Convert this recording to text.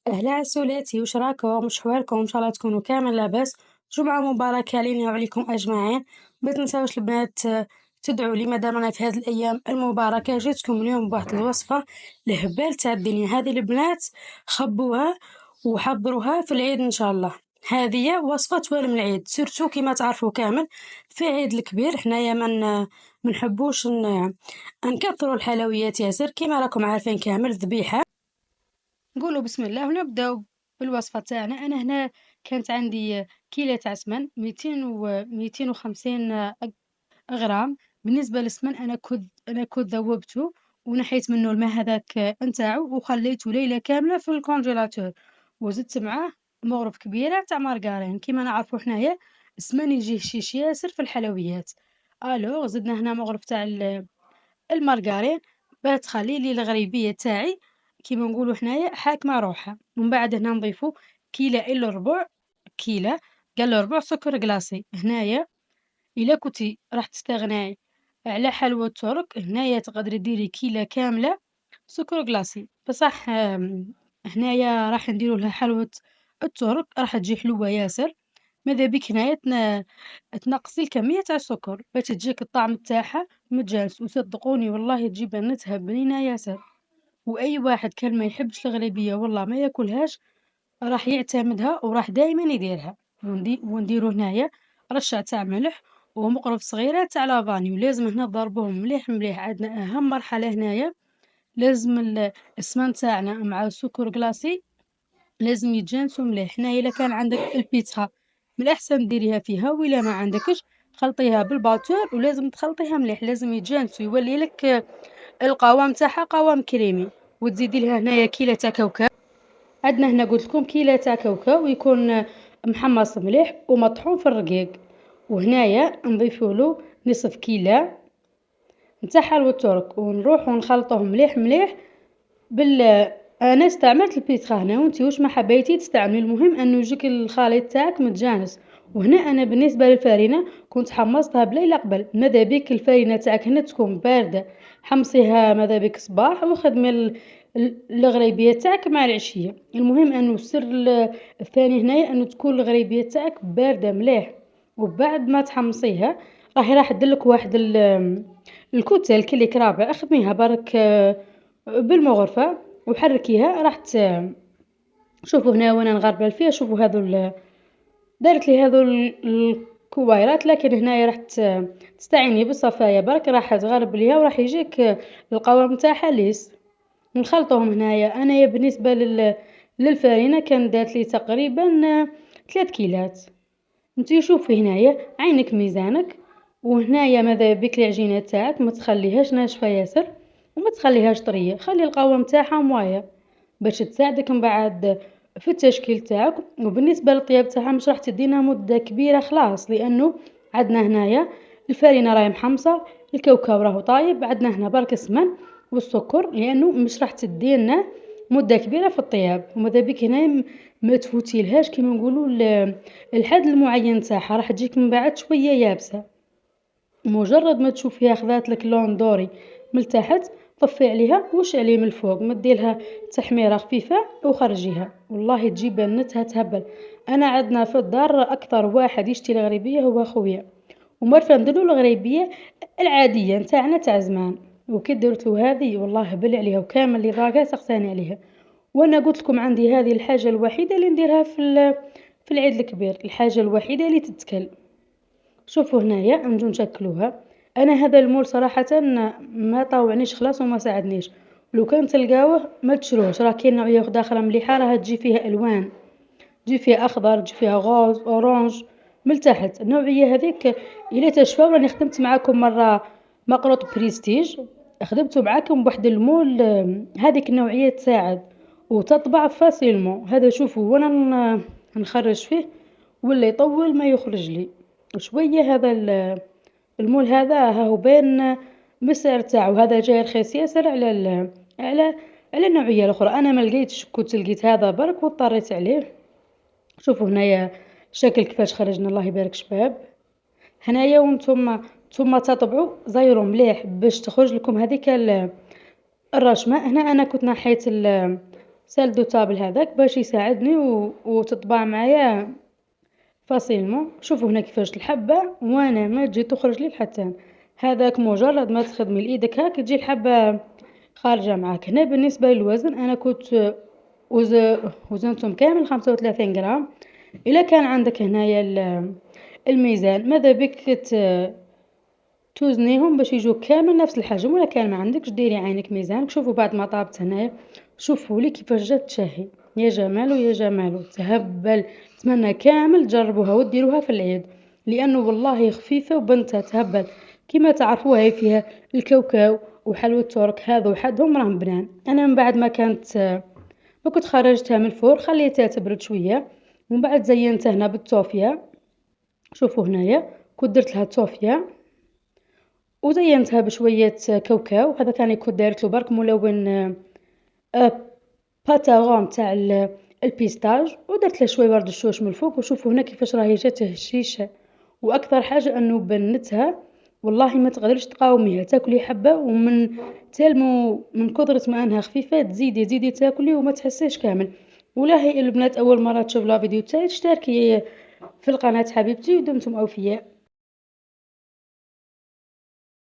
أهلا عسولاتي، وش راكم؟ وش حوالكم؟ إن شاء الله تكونوا كامل لاباس. جمعة مباركة علينا وعليكم أجمعين. متنساوش البنات تدعوا لي مادام أنا في هذه الأيام المباركة جيتكم اليوم بواحد الوصفة الهبال تاع الدنيا. هذه البنات خبوها وحضروها في العيد إن شاء الله. هذه وصفة توالم العيد سيرتو كيما تعرفوا كامل في عيد الكبير حنايا منحبوش نكثروا الحلويات ياسر كيما راكم عارفين كامل ذبيحة. نقولوا بسم الله ونبداو بالوصفة تاعنا. أنا هنا كانت عندي كيلة تاع سمن 250 غرام. بالنسبة للسمن أنا كنت ذوبته ونحيت منه الماء هذاك نتاعو وخليته ليلة كاملة في الكونجيلاتور، وزدت معاه مغرف كبيرة تاع مارغرين. كيما نعرفو حنايا السمن يجيه شيش ياسر في الحلويات. الوغ زدنا هنا مغرف تاع المارغرين باه تخلي لي الغريبية تاعي كيما نقولوا حنايا حاكمة روحها. ومن بعد هنا نضيفو كيلة إلا ربع، كيلة قال ربع سكر كلاصي. هنايا إلا كنتي راح تستغناي على حلوى الترك هنايا تقدري ديري كيلة كاملة سكر كلاصي. بصح هنايا راح نديرو لها حلوى الترك راح تجي حلوة ياسر. ماذا بيك هنايا تنقصي الكمية تاع السكر باش تجيك الطعم تاعها متجانس، وصدقوني والله تجي بنتها بنينة ياسر. واي واحد كان ما يحبش الغريبية والله ما ياكلهاش راح يعتمدها وراح دايما يديرها. ونديرو هنايا رشة تاع ملح ومقرف صغيرة تاع لافاني، ولازم هنا تضربوهم مليح مليح. عندنا اهم مرحلة هنايا، لازم السمن تاعنا مع السكر كلاصي لازم يتجانسوا مليح. هنايا الا كان عندك البيتزا من الاحسن ديريها فيها، وإلا ما عندكش خلطيها بالباتور ولازم تخلطيها مليح. لازم يتجانسوا يولي لك القوام تاعها قوام كريمي. وتزيدي لها هنايا كيلة تاع كاوكاو. عندنا هنا قلت لكم كيلة تاع كاوكاو ويكون محمص مليح ومطحون في الرقيق. وهنايا نضيفوا له نصف كيلة نتاع حلوى الترك ونروح ونخلطوهم مليح مليح بال انا استعملت البيتخا هنا وانتي واش ما حبيتي تستعملي، المهم انه يجيك الخليط تاعك متجانس. وهنا انا بالنسبه للفارينه كنت حمصتها بليله قبل. ماذا بيك الفارينه تاعك هنا تكون بارده، حمصيها ماذا بيك صباح وخدمي الغريبيه تاعك مع العشيه. المهم انه السر الثاني هنايا انه تكون الغريبيه تاعك بارده مليح. وبعد ما تحمصيها راح دلك واحد الكوتيل كليك رابع اخدميها برك بالمغرفة وحركيها شوفوا هنا وانا نغربل فيها. شوفوا دارت لي هذو الكويرات، لكن هنايا راح تستعيني بالصفاية برك راح تغرب ليها وراح يجيك القوام تاعها ليس. نخلطهم هنايا انا بالنسبة للفارينة كان دات لي تقريبا 3 كيلات. انتي شوفي هنايا عينك ميزانك. وهنايا ماذا بك العجينة تاعك ما تخليهاش ناشفة ياسر وما تخليهاش طرية، خلي القوام تاعها موايا باش تساعدك من بعد في التشكيل تاعك. وبالنسبة للطياب تاعها مش راح تدينا مدة كبيرة خلاص، لأنه عندنا هنايا الفارينة راهي محمصة، الكاوكاو راهو طايب، عندنا هنا برك السمن والسكر لأنه مش راح تدينا مدة كبيرة في الطياب. وماذا بك هنا ما تفوتيلهاش كيما نقولوا الحد المعين تاعها راح تجيك من بعد شوية يابسة. مجرد ما تشوفيها خذات لك لون دوري من تحت طفي عليها وشعلي من الفوق، مديلها تحميرة خفيفة وخرجيها والله تجيب بنتها تهبل. انا عندنا في الدار اكثر واحد يشتي الغريبية هو خويا، ومرفه نديرو الغريبية العادية نتاعنا تاع زمان. وكي درت له هذه والله بل عليها وكامل اللي راقه سقساني عليها. وانا قلت لكم عندي هذه الحاجة الوحيدة اللي نديرها في العيد الكبير، الحاجة الوحيدة اللي تتكل. شوفوا هنايا نجو نشكلوها. انا هذا المول صراحة ما طاوعنيش خلاص وما ساعدنيش. لو كان تلقاوه ما تشروش، راه كاين نوعية وحدة اخرى مليحة راها تجي فيها الوان، تجي فيها اخضر تجي فيها غوز اورانج من تحت. النوعية هذيك الى تشفاو راني خدمت معاكم مرة مقروط بريستيج، خدمت معاكم بواحد المول هذيك النوعية تساعد وتطبع فاسيلمون. هذا شوفوا وانا نخرج فيه ولا يطول ما يخرج لي شوية. هذا المول هذا هو بين بالسعر تاعو هذا جاي رخيص ياسر على على النوعية الأخرى. أنا ما لقيتش، كنت لقيت هذا برك واضطريت عليه. شوفوا هنايا شكل كيفاش خرجنا الله يبارك شباب. هنايا وانتم ثم تطبعوا زيروا مليح باش تخرج لكم هذيك الرشمة. هنا أنا كنت نحيت سال دو تابل هذاك باش يساعدني وتطبع معايا فاسيلمون. شوفوا هنا كيفاش الحبة وانا ما تجي تخرج لي الحتان، هذاك مجرد ما تخدمي لايدك هاك تجي الحبة خارجة معاك. هنا بالنسبة للوزن انا كنت وزنتهم كامل 35 غرام. الا كان عندك هنايا الميزان ماذا بك توزنيهم باش يجوا كامل نفس الحجم، ولا كان ما عندكش ديري عينك ميزانك. شوفوا بعد ما طابت هنايا شوفوا لي كيفاش جات تشهي، يا جمالو يا جمالو تهبل. نتمنى كامل تجربوها وديروها في العيد لانه والله خفيفه وبنتها تهبل. كما تعرفوها هي فيها الكاوكاو وحلوى الترك، هذا وحدهم راهم بنان. انا من بعد ما كنت خرجتها من الفور خليتها تبرد شويه، ومن بعد زينتها هنا بالتوفيه. شوفوا هنايا كنت درت لها توفيه وزينتها بشويه كاوكاو، هذا كان يكون دارت له برك ملون باتاغون تاع البيستاج، ودرت له شويه ورد الشوش من الفوق. وشوفوا هنا كيفاش راهي جات هشيشه، واكثر حاجه انه بنتها والله ما تقدرش تقاوميها، تاكلي حبه ومن تلمو من كثرة ما انها خفيفه تزيدي تاكلي وما تحسيش كامل. ولا هي البنات اول مره تشوف لا فيديو تاعي تشتركي في القناه حبيبتي ودمتم اوفياء.